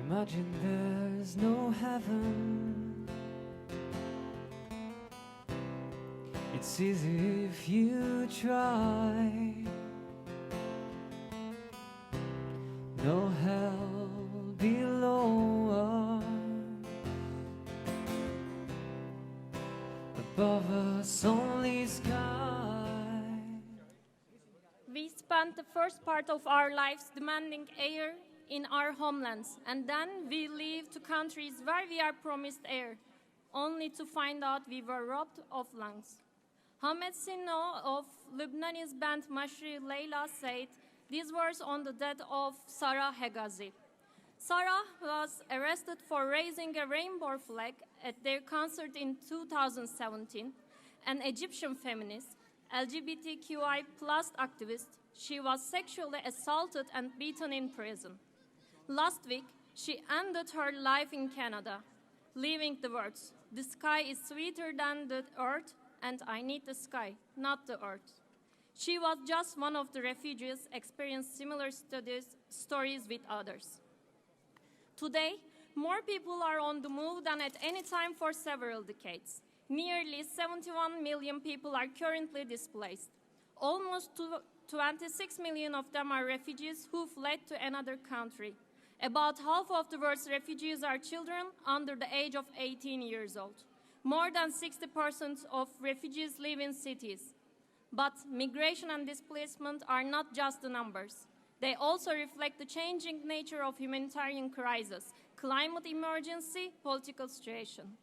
Imagine there's no heaven. It's easy if you try. No hell below us. Above us only sky. We spent the first part of our lives demanding air in our homelands, and then we leave to countries where we are promised air, only to find out we were robbed of lungs. Hamed Sinno of Lebanese band Marche Leila said these words on the death of Sarah Hegazi. Sarah was arrested for raising a rainbow flag at their concert in 2017. An Egyptian feminist, LGBTQI+ activist, she was sexually assaulted and beaten in prison. Last week, she ended her life in Canada, leaving the words, "The sky is sweeter than the earth, and I need the sky, not the earth." She was just one of the refugees experienced similar stories with others. Today, more people are on the move than at any time for several decades. Nearly 71 million people are currently displaced. Almost 26 million of them are refugees who fled to another country. About half of the world's refugees are children under the age of 18 years old. More than 60% of refugees live in cities. But migration and displacement are not just the numbers. They also reflect the changing nature of humanitarian crisis, climate emergency, political situation.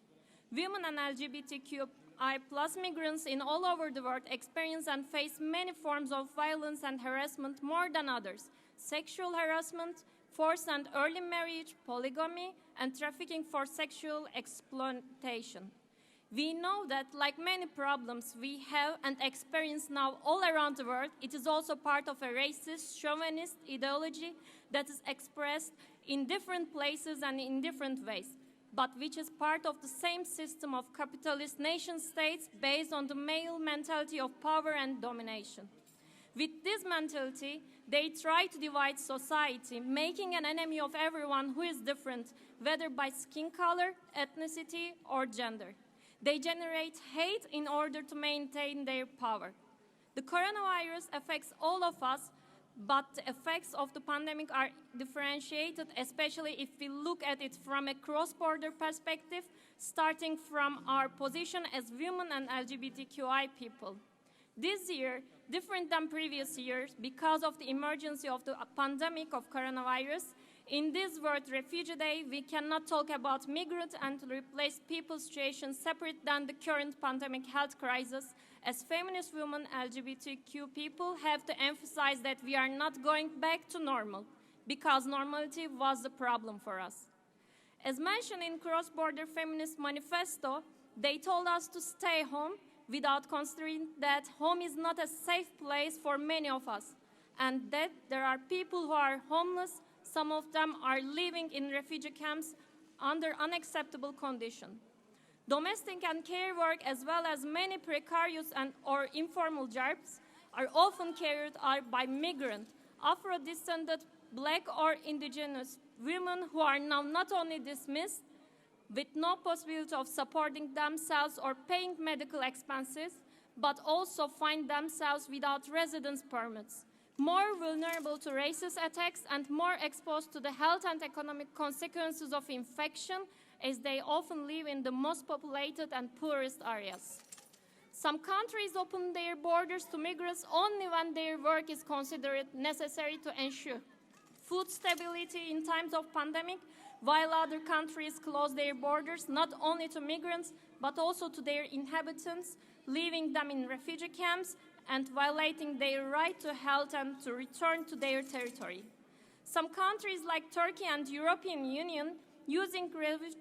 Women and LGBTQI+ migrants in all over the world experience and face many forms of violence and harassment more than others. Sexual harassment, forced and early marriage, polygamy, and trafficking for sexual exploitation. We know that, like many problems we have and experience now all around the world, it is also part of a racist, chauvinist ideology that is expressed in different places and in different ways, but which is part of the same system of capitalist nation-states based on the male mentality of power and domination. With this mentality, they try to divide society, making an enemy of everyone who is different, whether by skin color, ethnicity, or gender. They generate hate in order to maintain their power. The coronavirus affects all of us, but the effects of the pandemic are differentiated, especially if we look at it from a cross-border perspective, starting from our position as women and LGBTQI people. This year, different than previous years, because of the emergency of the pandemic of coronavirus, in this World Refugee Day, we cannot talk about migrant and replace people's situation separate than the current pandemic health crisis. As feminist women, LGBTQ people have to emphasize that we are not going back to normal, because normality was the problem for us. As mentioned in Cross-Border Feminist Manifesto, they told us to stay home without considering that home is not a safe place for many of us, and that there are people who are homeless. Some of them are living in refugee camps under unacceptable conditions. Domestic and care work, as well as many precarious or informal jobs, are often carried out by migrant, Afro-descended, Black or indigenous women who are now not only dismissed with no possibility of supporting themselves or paying medical expenses, but also find themselves without residence permits, more vulnerable to racist attacks and more exposed to the health and economic consequences of infection, as they often live in the most populated and poorest areas. Some countries open their borders to migrants only when their work is considered necessary to ensure food stability in times of pandemic, while other countries close their borders not only to migrants, but also to their inhabitants, leaving them in refugee camps and violating their right to health and to return to their territory. Some countries like Turkey and European Union using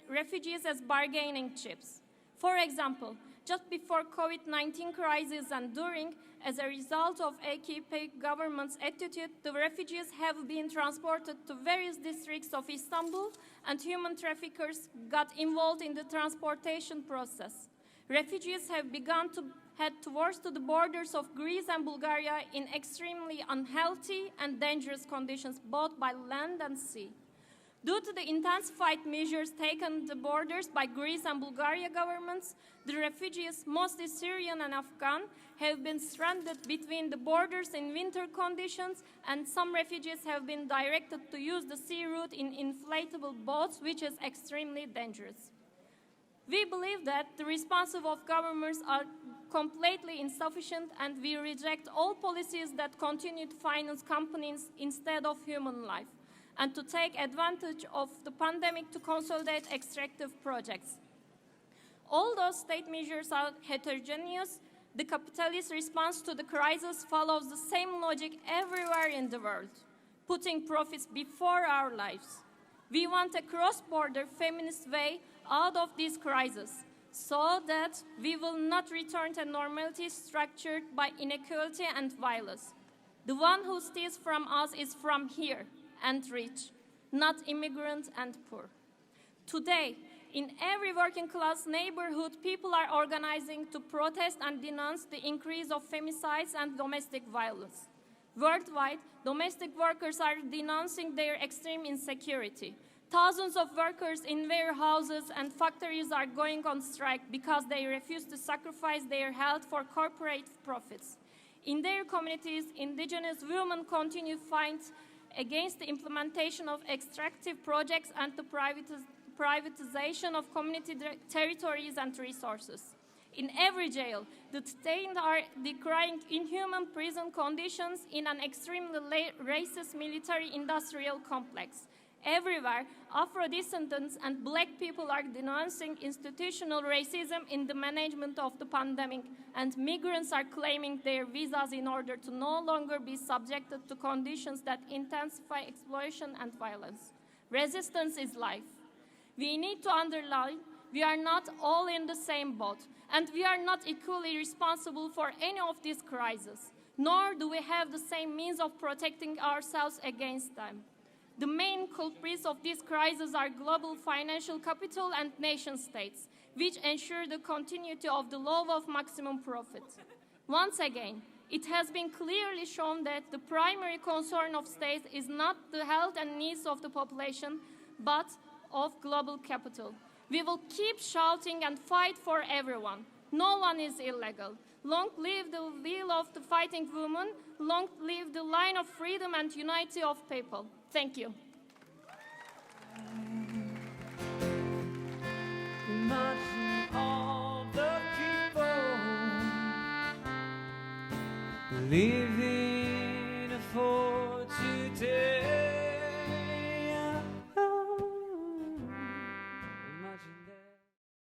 refugees as bargaining chips. For example, just before COVID-19 crisis and during, as a result of AKP government's attitude, the refugees have been transported to various districts of Istanbul, and human traffickers got involved in the transportation process. Refugees have begun to head towards the borders of Greece and Bulgaria in extremely unhealthy and dangerous conditions, both by land and sea. Due to the intensified measures taken at the borders by Greece and Bulgaria governments, the refugees, mostly Syrian and Afghan, have been stranded between the borders in winter conditions, and some refugees have been directed to use the sea route in inflatable boats, which is extremely dangerous. We believe that the responses of governments are completely insufficient, and we reject all policies that continue to finance companies instead of human life, and to take advantage of the pandemic to consolidate extractive projects. Although state measures are heterogeneous, the capitalist response to the crisis follows the same logic everywhere in the world, putting profits before our lives. We want a cross-border feminist way out of this crisis, so that we will not return to normality structured by inequality and violence. The one who steals from us is from here and rich, not immigrant and poor. Today, in every working class neighborhood, people are organizing to protest and denounce the increase of femicides and domestic violence. Worldwide, domestic workers are denouncing their extreme insecurity. Thousands of workers in warehouses and factories are going on strike because they refuse to sacrifice their health for corporate profits. In their communities, indigenous women continue to fight against the implementation of extractive projects and the privatization of community territories and resources. In every jail, the detained are decrying inhuman prison conditions in an extremely racist military-industrial complex. Everywhere, Afro-descendants and Black people are denouncing institutional racism in the management of the pandemic, and migrants are claiming their visas in order to no longer be subjected to conditions that intensify exploitation and violence. Resistance is life. We need to underline we are not all in the same boat, and we are not equally responsible for any of these crises, nor do we have the same means of protecting ourselves against them. The main culprits of this crisis are global financial capital and nation-states, which ensure the continuity of the law of maximum profit. Once again, it has been clearly shown that the primary concern of states is not the health and needs of the population, but of global capital. We will keep shouting and fight for everyone. No one is illegal. Long live the will of the fighting woman. Long live the line of freedom and unity of people. Thank you.